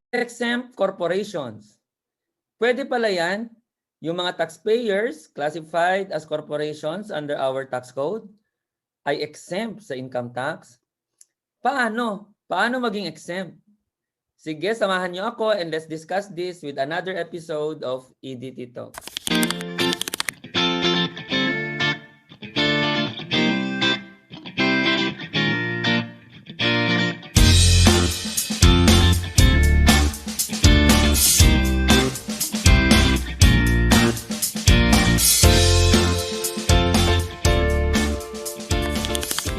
exempt corporations. Pwede pala yan, yung mga taxpayers classified as corporations under our tax code ay exempt sa income tax. Paano? Paano maging exempt? Sige, samahan niyo ako and let's discuss this with another episode of EDT Talk.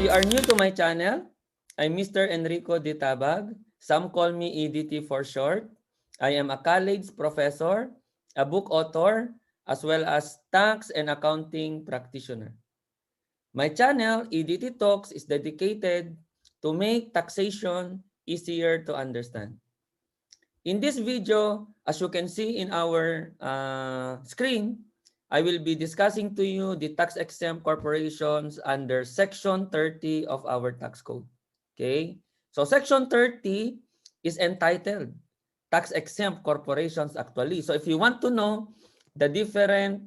If you are new to my channel, I'm Mr. Enrico D. Tabag. Some call me EDT for short. I am a college professor, a book author, as well as tax and accounting practitioner. My channel, EDT Talks, is dedicated to make taxation easier to understand. In this video, as you can see in our screen, I will be discussing to you the tax-exempt corporations under Section 30 of our tax code. Okay? So Section 30 is entitled Tax-Exempt Corporations actually. So if you want to know the different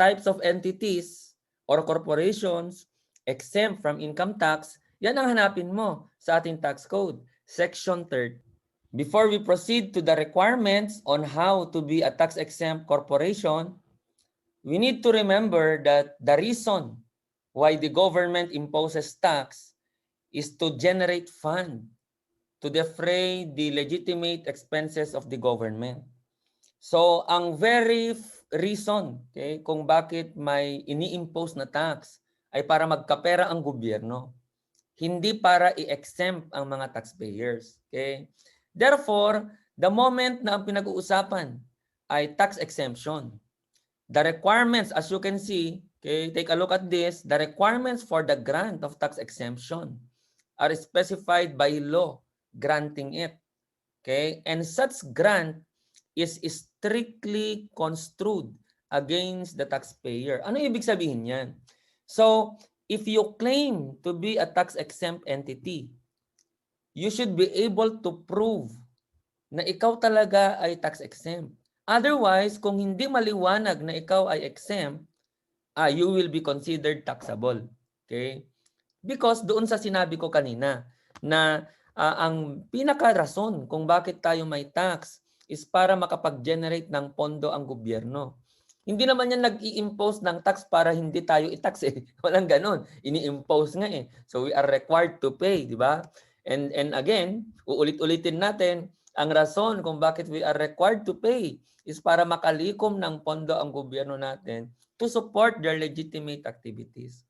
types of entities or corporations exempt from income tax, yan ang hanapin mo sa ating tax code, Section 30. Before we proceed to the requirements on how to be a tax-exempt corporation, we need to remember that the reason why the government imposes tax is to generate fund to defray the legitimate expenses of the government. So, ang very reason kung bakit may ini-impose na tax ay para magkapera ang gobyerno, hindi para i-exempt ang mga taxpayers. Okay? Therefore, the moment na ang pinag-uusapan ay tax exemption, the requirements, as you can see, okay, take a look at this, the requirements for the grant of tax exemption are specified by law granting it. Okay? And such grant is strictly construed against the taxpayer. Ano ibig sabihin yan? So, if you claim to be a tax-exempt entity, you should be able to prove na ikaw talaga ay tax-exempt. Otherwise, kung hindi maliwanag na ikaw ay exempt, you will be considered taxable. Okay? Because doon sa sinabi ko kanina na ang pinaka-rason kung bakit tayo may tax is para makapag-generate ng pondo ang gobyerno. Hindi naman yan nag-i-impose ng tax para hindi tayo i-tax eh. Walang ganon. Ini-impose nga eh. So we are required to pay, di ba? And again, uulit-ulitin natin, ang rason kung bakit we are required to pay is para makalikom ng pondo ang gobyerno natin to support their legitimate activities.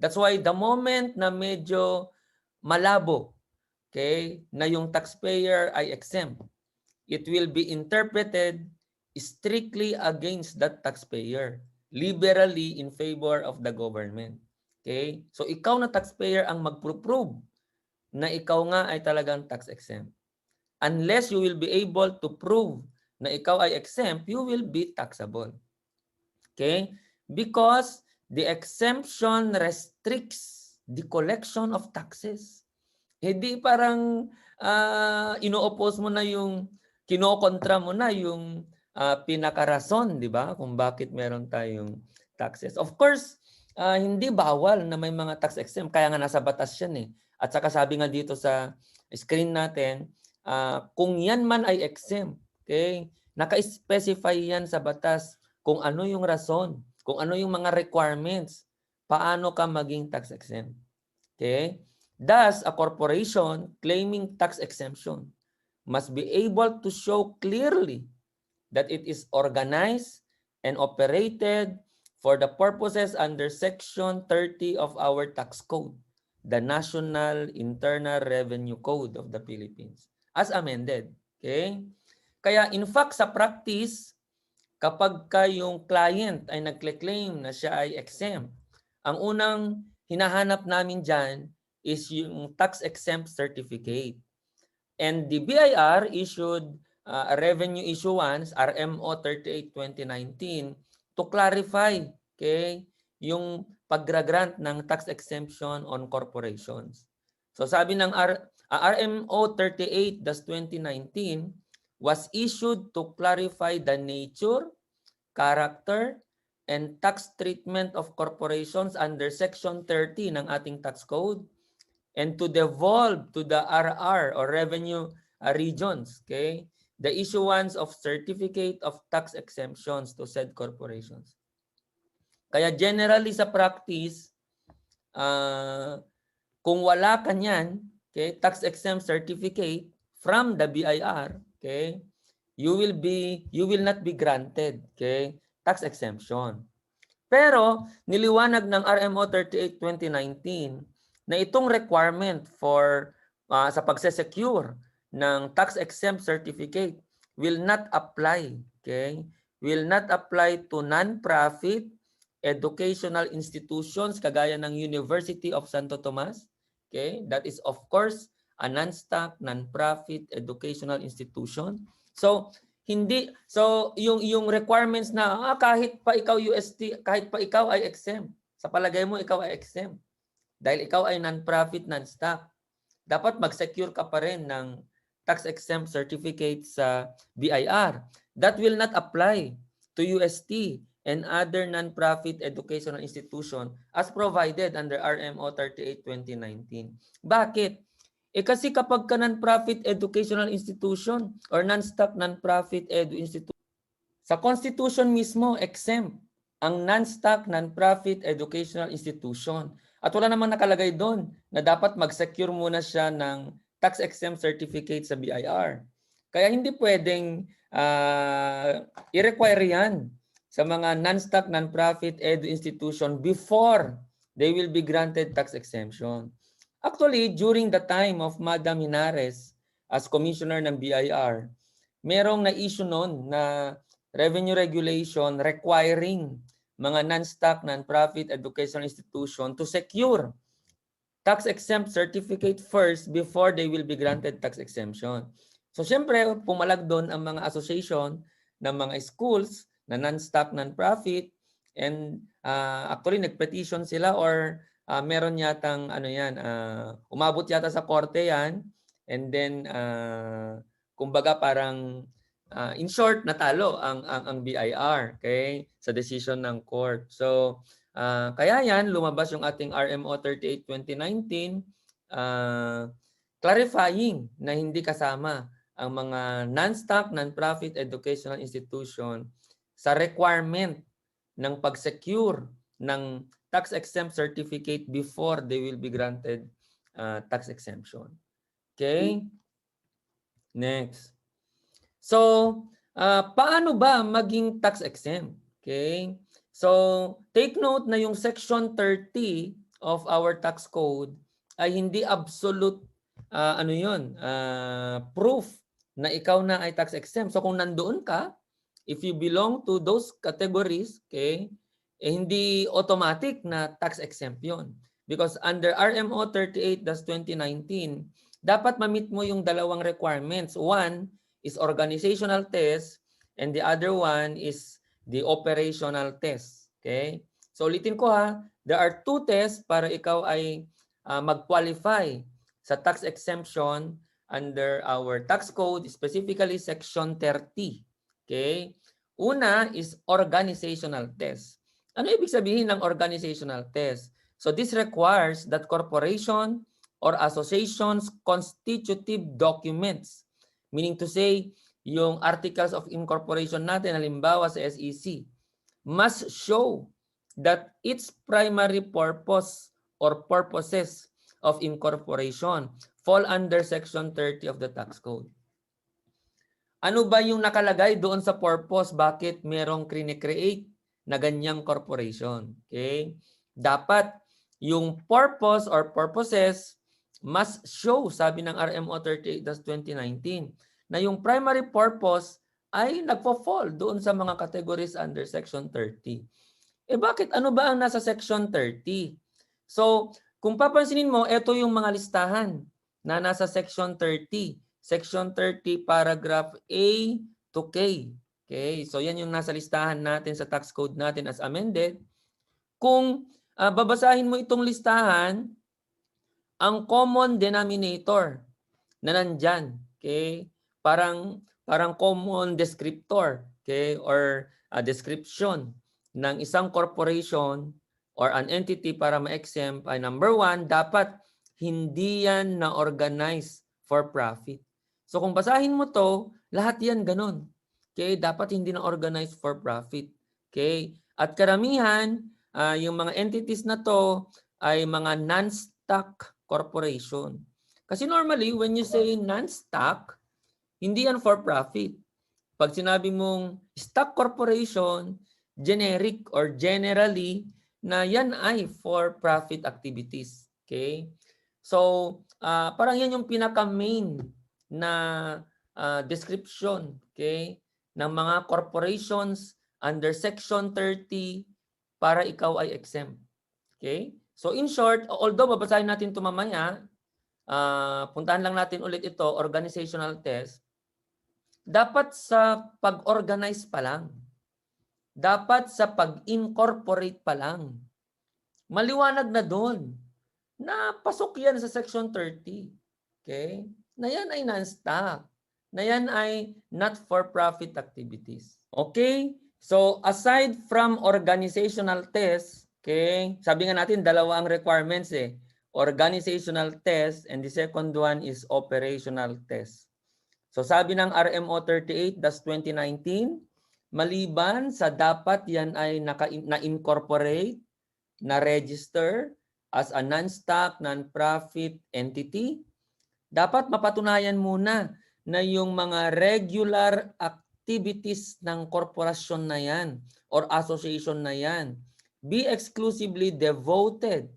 That's why the moment na medyo malabo, okay, na yung taxpayer ay exempt, it will be interpreted strictly against that taxpayer, liberally in favor of the government. Okay? So ikaw na taxpayer ang magpro-prove na ikaw nga ay talagang tax exempt. Unless you will be able to prove na ikaw ay exempt, you will be taxable. Okay? Because the exemption restricts the collection of taxes. Hindi parang ino-oppose mo na yung, kinokontra mo na yung pinakarason, di ba? Kung bakit meron tayong taxes. Of course, hindi bawal na may mga tax exempt. Kaya nga nasa batas yan eh. At saka sabi nga dito sa screen natin, kung yan man ay exempt, okay, naka-specify yan sa batas kung ano yung rason, kung ano yung mga requirements, paano ka maging tax exempt. Okay? Thus, a corporation claiming tax exemption must be able to show clearly that it is organized and operated for the purposes under Section 30 of our tax code, the National Internal Revenue Code of the Philippines, as amended. Okay? Kaya in fact, sa practice, kapag yung client ay nagclaim na siya ay exempt, ang unang hinahanap namin dyan is yung tax exempt certificate. And the BIR issued a revenue issuance, RMO 38-2019, to clarify, okay, yung pag-grant ng tax exemption on corporations. So sabi ng RMO 38-2019, was issued to clarify the nature, character, and tax treatment of corporations under Section 30 ng ating tax code, and to devolve to the RR or revenue regions, okay, the issuance of certificate of tax exemptions to said corporations. Kaya generally sa practice, kung wala ka niyan, okay, tax exempt certificate from the BIR, okay, you will not be granted, okay, tax exemption. Pero niliwanag ng RMO 38/2019 na itong requirement for sa pagse-secure ng tax exempt certificate will not apply, okay? Will not apply to non-profit educational institutions kagaya ng University of Santo Tomas, okay? That is of course a non-stock, non-profit educational institution. So yung requirements na kahit pa ikaw UST, kahit pa ikaw ay exempt. Sa palagay mo ikaw ay exempt. Dahil ikaw ay non-profit, non-stock. Dapat mag-secure ka pa rin ng tax exempt certificate sa BIR. That will not apply to UST and other non-profit educational institution as provided under RMO 38/2019. Bakit? Kasi kapag ka non-profit educational institution or non-stock non-profit edu institution, sa Constitution mismo exempt ang non-stock non-profit educational institution. At wala namang nakalagay doon na dapat mag-secure muna siya ng tax exempt certificate sa BIR. Kaya hindi pwedeng i-require yan sa mga non-stock non-profit edu institution before they will be granted tax exemption. Actually, during the time of Madam Hinares as commissioner ng BIR, merong na-issue noon na revenue regulation requiring mga non-stock, non-profit educational institution to secure tax exempt certificate first before they will be granted tax exemption. So syempre, pumalag doon ang mga association ng mga schools na non-stock, non-profit, and actually nag-petition sila or meron yatang umabot yata sa korte yan, and then kumbaga parang in short natalo ang BIR, okay, sa decision ng court. So kaya yan lumabas yung ating RMO 38/2019 clarifying na hindi kasama ang mga non-stock non-profit educational institution sa requirement ng pag-secure ng tax exempt certificate before they will be granted tax exemption. Okay? Next. So, paano ba maging tax exempt? Okay? So, take note na yung section 30 of our tax code ay hindi absolute proof na ikaw na ay tax exempt. So, kung nandoon ka, if you belong to those categories, okay, hindi automatic na tax exempt yun. Because under RMO 38/2019, dapat ma-meet mo yung dalawang requirements. One is organizational test and the other one is the operational test. Okay? So ulitin ko ha, there are two tests para ikaw ay mag-qualify sa tax exemption under our tax code, specifically section 30. Okay? Una is organizational test. Ano ibig sabihin ng organizational test? So this requires that corporation or associations constitutive documents, meaning to say, yung articles of incorporation natin, halimbawa sa SEC, must show that its primary purpose or purposes of incorporation fall under section 30 of the tax code. Ano ba yung nakalagay doon sa purpose? Bakit merong create na ganyang corporation? Okay? Dapat yung purpose or purposes must show, sabi ng RMO 38/2019, na yung primary purpose ay nagpo-fall doon sa mga categories under section 30. Bakit? Ano ba ang nasa section 30? So, kung papansinin mo, ito yung mga listahan na nasa section 30. Section 30, paragraph A to K. Okay, so yan yung nasa listahan natin sa tax code natin as amended. Kung babasahin mo itong listahan, ang common denominator na nandyan, okay, parang parang common descriptor, okay, or a description ng isang corporation or an entity para ma-exempt ay number one, dapat hindi yan na-organize for profit. So kung basahin mo to, lahat yan ganun. Okay, dapat hindi na-organize for profit. Okay, at karamihan, yung mga entities na to ay mga non-stock corporation. Kasi normally, when you say non-stock, hindi yan for profit. Pag sinabi mong stock corporation, generic or generally, na yan ay for profit activities. Okay? So, parang yan yung pinaka-main na description, okay, ng mga corporations under Section 30 para ikaw ay exempt. Okay? So, in short, although babasahin natin ito mamaya, puntahan lang natin ulit ito, organizational test, dapat sa pag-organize pa lang, dapat sa pag-incorporate pa lang, maliwanag na doon na pasok yan sa Section 30. Okay? Na yan ay non-stock. Na yan ay not-for-profit activities. Okay? So, aside from organizational test, okay, sabi nga natin, dalawa ang requirements eh. Organizational test and the second one is operational test. So sabi ng RMO 38-2019, maliban sa dapat yan ay na-incorporate, na-register as a non-stock, non-profit entity, dapat mapatunayan muna na yung mga regular activities ng korporasyon na yan or association na yan be exclusively devoted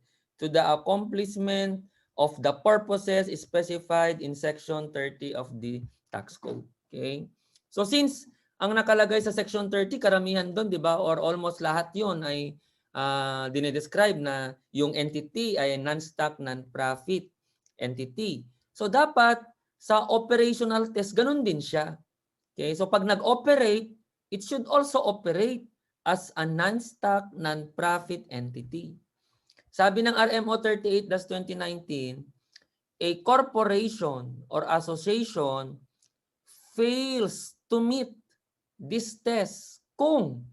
to the accomplishment of the purposes specified in Section 30 of the Tax Code. Okay? So since ang nakalagay sa Section 30, karamihan doon, di ba, or almost lahat yon ay dinedescribe na yung entity ay non-stock, non-profit entity. So dapat sa operational test, ganun din siya. Okay? So pag nag-operate, it should also operate as a non-stock, non-profit entity. Sabi ng RMO 38-2019, a corporation or association fails to meet this test kung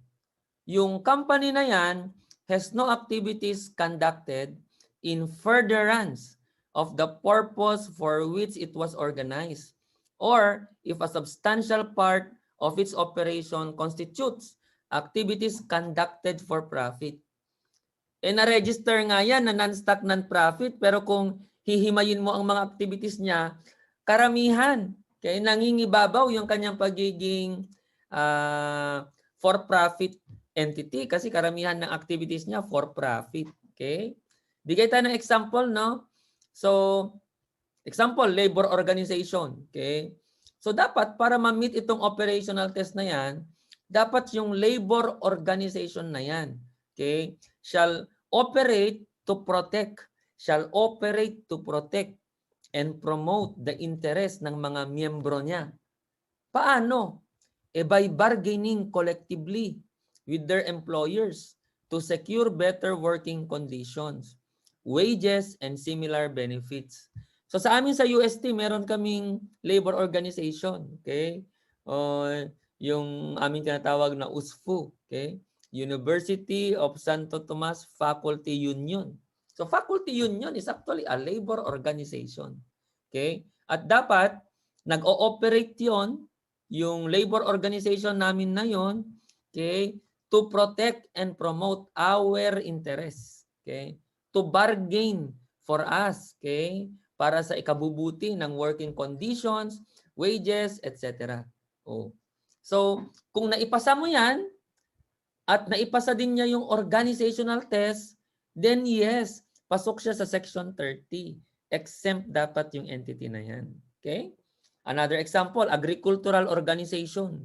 yung company na yan has no activities conducted in furtherance of the purpose for which it was organized, or if a substantial part of its operation constitutes activities conducted for profit. Na-register nga yan na non-stock, non-profit, pero kung hihimayin mo ang mga activities niya, karamihan, kaya nangingibabaw yung kanyang pagiging for-profit entity kasi karamihan ng activities niya for-profit. Okay? Bigay tayo ng example, no? So, example, labor organization. Okay? So, dapat para ma-meet itong operational test na yan, dapat yung labor organization na yan, okay, shall operate to protect, and promote the interest ng mga miyembro niya. Paano? By bargaining collectively with their employers to secure better working conditions, wages, and similar benefits. So sa amin sa UST, meron kaming labor organization, okay? Yung aming tinatawag na USFU, okay? University of Santo Tomas Faculty Union. So Faculty Union is actually a labor organization. Okay? At dapat nag-ooperate 'yon, yung labor organization namin na 'yon, okay, to protect and promote our interests, okay? To bargain for us, okay? Para sa ikabubuti ng working conditions, wages, etc. Oh. So, kung naipasa mo 'yan, at naipasa din niya yung organizational test, then yes, pasok siya sa Section 30. Exempt dapat yung entity na yan. Okay? Another example, agricultural organization.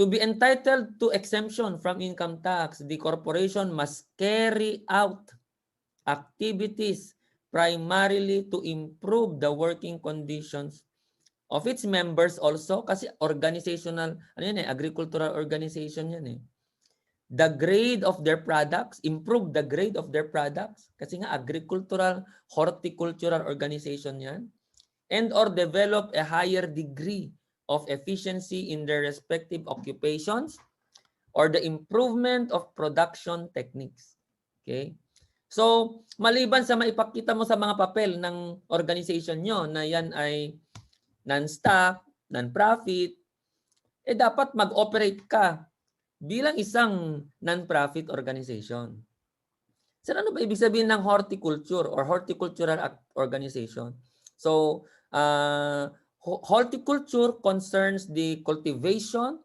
To be entitled to exemption from income tax, the corporation must carry out activities primarily to improve the working conditions of its members also, kasi organizational, ano yan agricultural organization yan The grade of their products, improve the grade of their products, kasi nga agricultural, horticultural organization yan. and or develop a higher degree of efficiency in their respective occupations or the improvement of production techniques. Okay? So, maliban sa maipakita mo sa mga papel ng organization nyo na yan ay non-stock, non-profit, dapat mag-operate ka bilang isang non-profit organization. So, ano ba ibig sabihin ng horticulture or horticultural organization? So, horticulture concerns the cultivation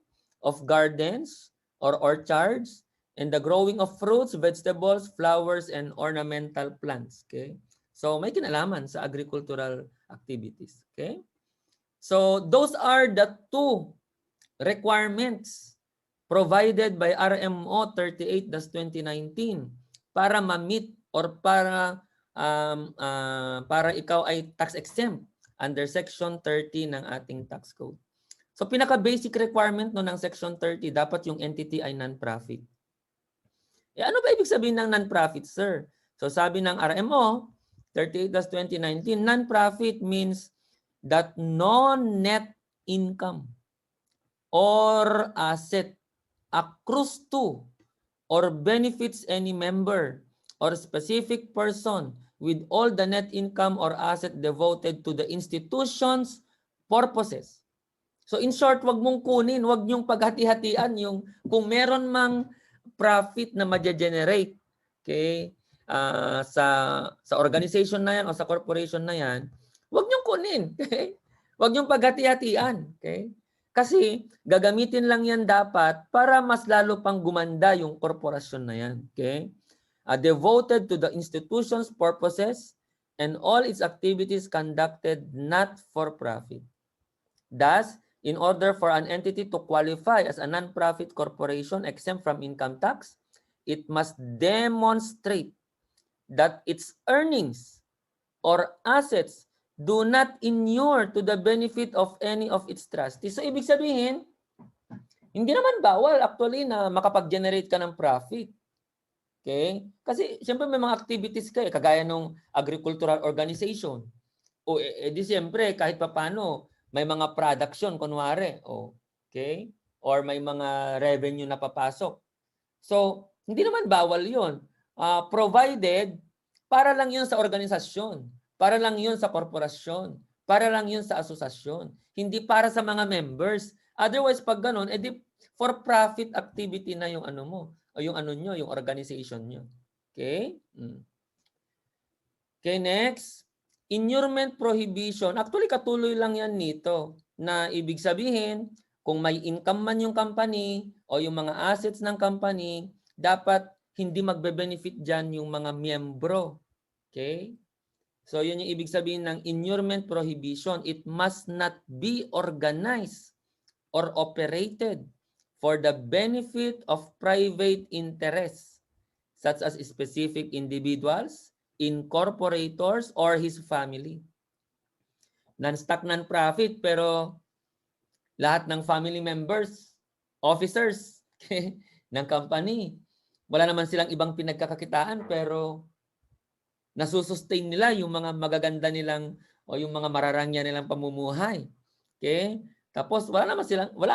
of gardens or orchards and the growing of fruits, vegetables, flowers, and ornamental plants. Okay? So, may kinalaman sa agricultural activities. Okay? So, those are the two requirements provided by RMO 38-2019 para ma-meet or para ikaw ay tax exempt under Section 30 ng ating tax code. So pinaka-basic requirement no ng Section 30, dapat yung entity ay non-profit. Ano ba ibig sabihin ng non-profit, sir? So sabi ng RMO 38-2019, non-profit means that no net income or asset accrues to or benefits any member or specific person with all the net income or asset devoted to the institution's purposes. So in short, wag mong kunin, wag niyong paghati-hatian yung kung meron mang profit na ma-generate, okay, sa organization na yan o sa corporation na yan, wag niyong kunin, okay? Wag niyong paghati-hatian, okay? Kasi gagamitin lang yan dapat para mas lalo pang gumanda yung korporasyon na yan. Okay? Devoted to the institution's purposes and all its activities conducted not for profit. Thus, in order for an entity to qualify as a non-profit corporation exempt from income tax, it must demonstrate that its earnings or assets do not inure to the benefit of any of its trustees. So, ibig sabihin, hindi naman bawal actually na makapag-generate ka ng profit. Okay? Kasi, siyempre may mga activities ka kagaya ng agricultural organization. O, di siyempre, kahit papano, may mga production, kunwari. Okay? Or may mga revenue na papasok. So, hindi naman bawal yun. Provided, para lang yun sa organisasyon. Para lang yun sa korporasyon. Para lang yun sa asosasyon. Hindi para sa mga members. Otherwise, pag ganun, edi for profit activity na yung ano mo. O yung ano nyo, yung organization nyo. Okay? Okay, next. Inurement prohibition. Actually, katuloy lang yan nito. Na ibig sabihin, kung may income man yung company o yung mga assets ng company, dapat hindi magbe-benefit dyan yung mga miyembro. Okay? So, yun yung ibig sabihin ng inurement prohibition. It must not be organized or operated for the benefit of private interests, such as specific individuals, incorporators, or his family. Non-stock, non-profit, pero lahat ng family members, officers ng company, wala naman silang ibang pinagkakakitaan, pero nasusustain nila yung mga magaganda nilang o yung mga mararangya nilang pamumuhay. Okay? Tapos wala nga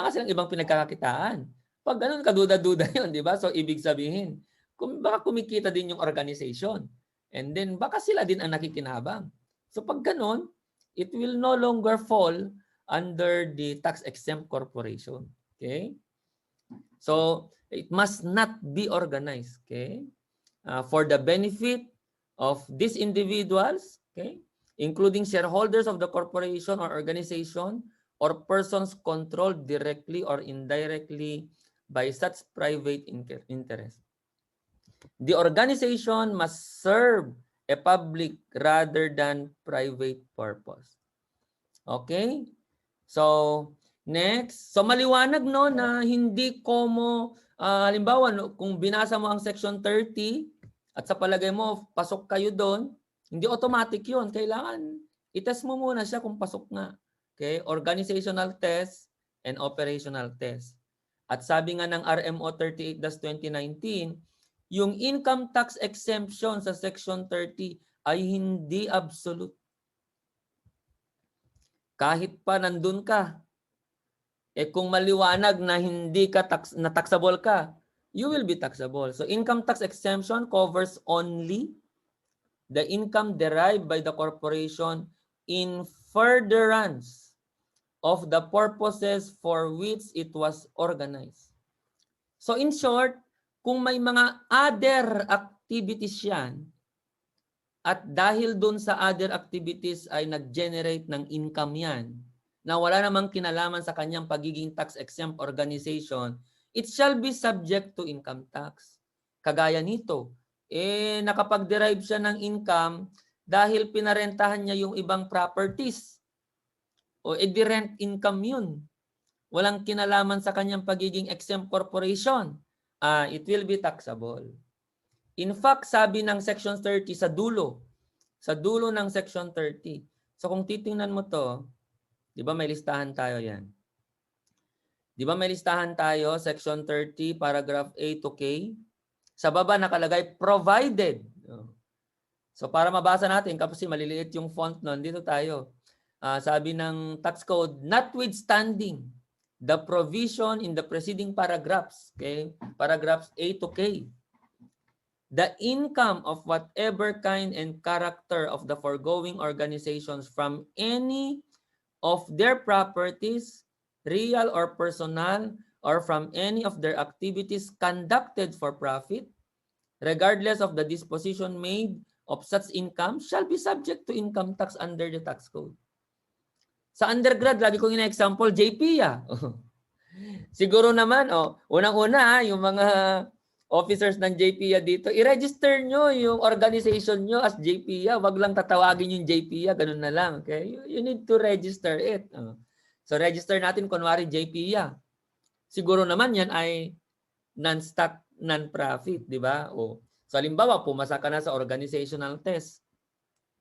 silang ibang pinagkakakitaan. Pag ganun, kaduda-duda yun, di ba? So ibig sabihin, baka kumikita din yung organization. And then baka sila din ang nakikinabang. So pag ganun, it will no longer fall under the tax-exempt corporation. Okay? So it must not be organized. Okay? For the benefit of these individuals, okay, including shareholders of the corporation or organization or persons controlled directly or indirectly by such private interest. The organization must serve a public rather than private purpose. Okay? So, next. So, maliwanag no na hindi halimbawa, no, kung binasa mo ang Section 30, at sa palagay mo, pasok kayo doon, hindi automatic yun. Kailangan, itest mo muna siya kung pasok nga. Okay? Organizational test and operational test. At sabi nga ng RMO 38-2019, yung income tax exemption sa Section 30 ay hindi absolute. kahit pa nandun ka, kung maliwanag na hindi ka na taxable ka, you will be taxable. So income tax exemption covers only the income derived by the corporation in furtherance of the purposes for which it was organized. So in short, kung may mga other activities yan, at dahil dun sa other activities ay nag-generate ng income yan, na wala namang kinalaman sa kanyang pagiging tax-exempt organization, it shall be subject to income tax. Kagaya nito, nakapag-derive siya ng income dahil pinarentahan niya yung ibang properties. O rent income yun. Walang kinalaman sa kanyang pagiging exempt corporation. It will be taxable. In fact, sabi ng Section 30 sa dulo ng Section 30. So kung titingnan mo to, di ba may listahan tayo yan? Di ba may listahan tayo, Section 30, paragraph A to K? Sa baba nakalagay, provided. So para mabasa natin, kasi maliliit yung font nun, dito tayo. Sabi ng tax code, notwithstanding the provision in the preceding paragraphs, okay? Paragraphs A to K. The income of whatever kind and character of the foregoing organizations from any of their properties, real or personal, or from any of their activities conducted for profit, regardless of the disposition made of such income, shall be subject to income tax under the tax code. Sa undergrad, lagi kong ina-example, JPIA. Siguro naman, unang-una, yung mga officers ng JPIA dito, i-register nyo yung organization nyo as JPIA. Wag lang tatawagin yung JPIA, ganun na lang. Okay? You need to register it. So register natin kunwari JPIA. Siguro naman yan ay non-stock, non-profit, di ba? So halimbawa, pumasa ka na sa organizational test.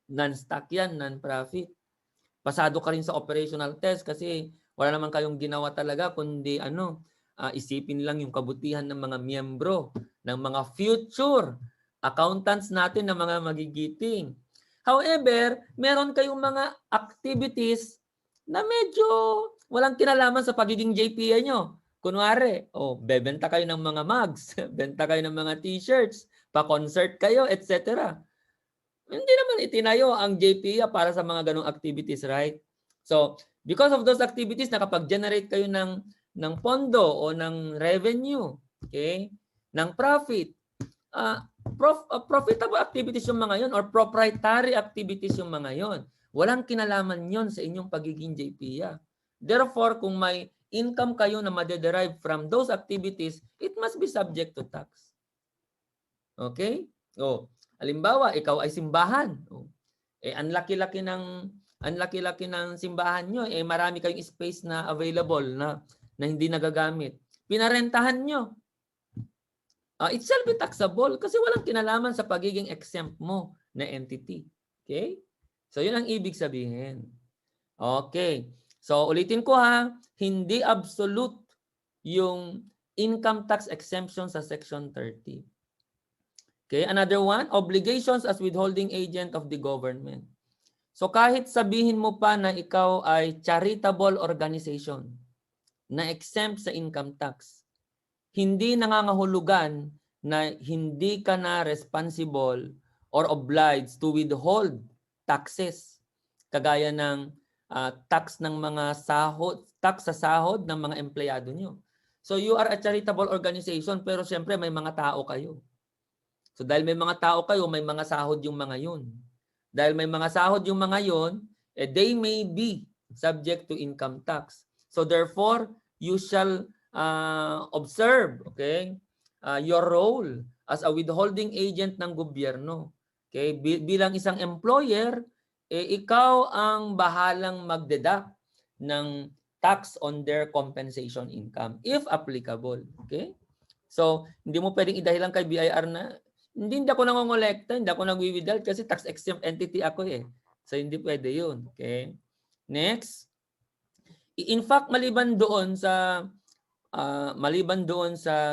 Non-stock yan, non-profit. Pasado ka rin sa operational test kasi wala naman kayong ginawa talaga kundi isipin lang yung kabutihan ng mga miyembro, ng mga future accountants natin na mga magigiting. However, meron kayong mga activities na medyo walang kinalaman sa pagiging JPA nyo. Kunwari, bebenta kayo ng mga mugs, benta kayo ng mga t-shirts, pa-concert kayo, etc. Hindi naman itinayo ang JPA para sa mga ganong activities, right? So, because of those activities, nakapag-generate kayo ng pondo o ng revenue, okay? Ng profit. Profitable activities yung mga yon or proprietary activities yung mga yon. Walang kinalaman yon sa inyong pagiging JPA. Therefore, kung may income kayo na madederive from those activities, it must be subject to tax. Okay? Halimbawa, ikaw ay simbahan. Ang laki-laki ng simbahan nyo, marami kayong space na available na hindi nagagamit. Pinarentahan nyo. It shall be taxable kasi walang kinalaman sa pagiging exempt mo na entity. Okay? So, yun ang ibig sabihin. Okay. So, ulitin ko hindi absolute yung income tax exemption sa Section 30. Okay, another one, obligations as withholding agent of the government. So kahit sabihin mo pa na ikaw ay charitable organization na exempt sa income tax, hindi nangangahulugan na hindi ka na responsible or obliged to withhold taxes kagaya ng tax ng mga sahod, tax sa sahod ng mga empleyado nyo. So you are a charitable organization pero siyempre may mga tao kayo. So dahil may mga tao kayo, may mga sahod yung mga yun. Dahil may mga sahod yung mga yun, they may be subject to income tax. So therefore, you shall observe, okay, your role as a withholding agent ng gobyerno. Okay, bilang isang employer, ikaw ang bahalang magdeduct ng tax on their compensation income if applicable. Okay? So, hindi mo pwedeng idahilan kay BIR na hindi ako nangongolekta, hindi ako nagwi-withhold kasi tax exempt entity ako eh. So hindi pwede 'yun. Okay? Next. In fact, maliban doon sa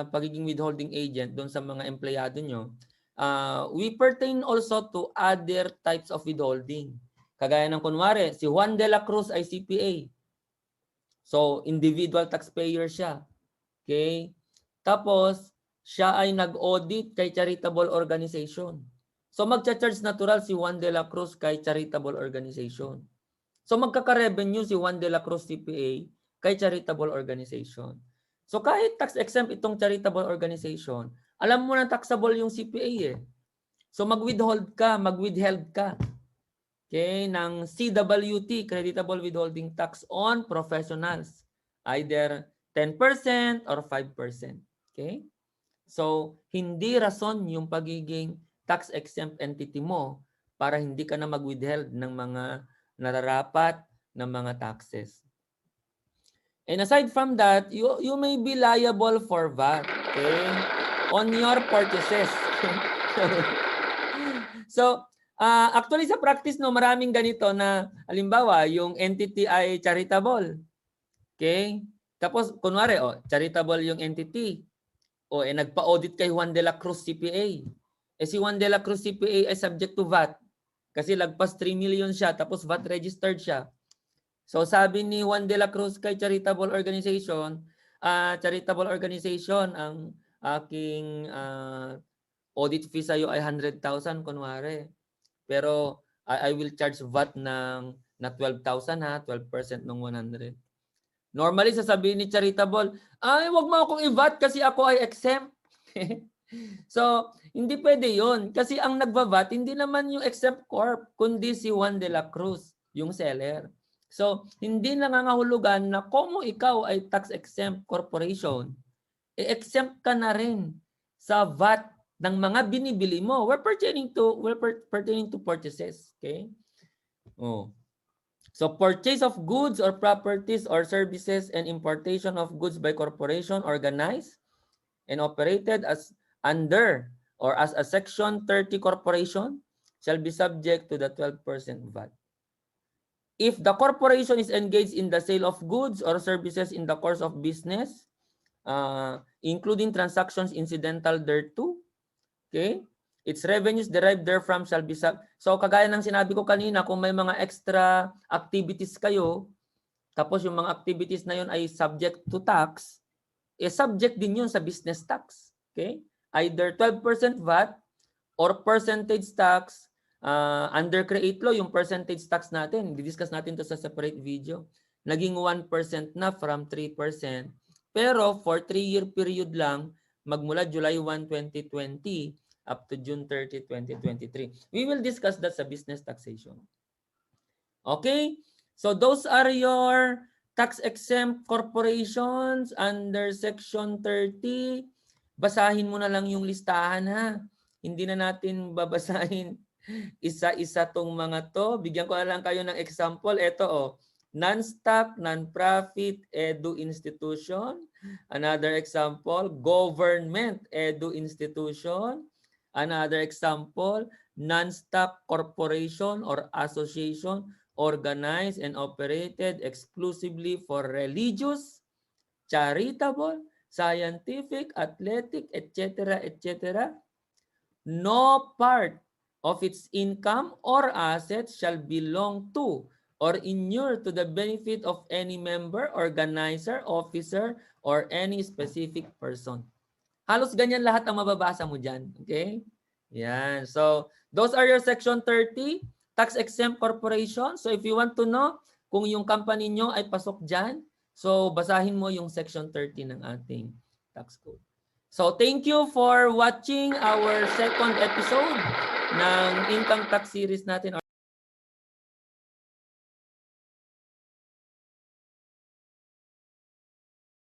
pagiging withholding agent doon sa mga empleyado nyo, we pertain also to other types of withholding. Kagaya ng kunwari, si Juan de la Cruz ay CPA. So, individual taxpayer siya. Okay? Tapos, siya ay nag-audit kay charitable organization. So, magcha-charge natural si Juan de la Cruz kay charitable organization. So, magkaka-revenue si Juan de la Cruz CPA kay charitable organization. So, kahit tax-exempt itong charitable organization, alam mo na taxable yung CPA eh. So, mag-withheld ka, okay, ng CWT, Creditable Withholding Tax on Professionals. Either 10% or 5%. Okay? So, hindi rason yung pagiging tax-exempt entity mo para hindi ka na mag-withheld ng mga nararapat na mga taxes. And aside from that, you may be liable for VAT, okay, on your purchases. So, actually sa practice no, maraming ganito na halimbawa yung entity ay charitable. Okay? Tapos kunwari charitable yung entity. Nagpa-audit kay Juan de la Cruz CPA. Si Juan de la Cruz CPA ay subject to VAT kasi lagpas 3 million siya tapos VAT registered siya. So sabi ni Juan de la Cruz kay charitable organization, ang aking audit fee sa'yo ay 100,000 kunwari. Pero I will charge VAT na 12,000 ha, 12% ng 100. Normally sasabihin ni charitable, ay wag mo akong i-VAT kasi ako ay exempt. So, hindi pwede yun. Kasi ang nagva-VAT, hindi naman yung exempt corp, kundi si Juan de la Cruz, yung seller. So, hindi nangangahulugan na kung ikaw ay tax-exempt corporation, exempt ka na rin sa VAT ng mga binibili mo. We're pertaining to purchases. Okay? So, purchase of goods or properties or services and importation of goods by corporation organized and operated as under or as a Section 30 corporation shall be subject to the 12% VAT. If the corporation is engaged in the sale of goods or services in the course of business, including transactions incidental thereto, okay, its revenues derived therefrom shall be so kagaya ng sinabi ko kanina, kung may mga extra activities kayo, tapos yung mga activities na yun ay subject to tax, subject din yun sa business tax. Okay? Either 12% VAT or percentage tax. Under CREATE Law, yung percentage tax natin, di-discuss natin to sa separate video, naging 1% na from 3%. Pero for 3-year period lang, magmula July 1, 2020 up to June 30, 2023. We will discuss that sa business taxation. Okay? So those are your tax-exempt corporations under Section 30. Basahin mo na lang yung listahan ha. Hindi na natin babasahin isa-isa tong mga to. Bigyan ko na lang kayo ng example. Ito non-stock, non-profit, edu institution. Another example, government, edu institution. Another example, non-stock corporation or association organized and operated exclusively for religious, charitable, scientific, athletic, etc., etc. No part of its income or assets shall belong to or inure to the benefit of any member, organizer, officer, or any specific person. Halos ganyan lahat ang mababasa mo dyan. Okay? Yan. So, those are your Section 30, tax-exempt corporation. So, if you want to know kung yung company nyo ay pasok dyan, so basahin mo yung Section 30 ng ating tax code. So, thank you for watching our second episode ng income tax series natin.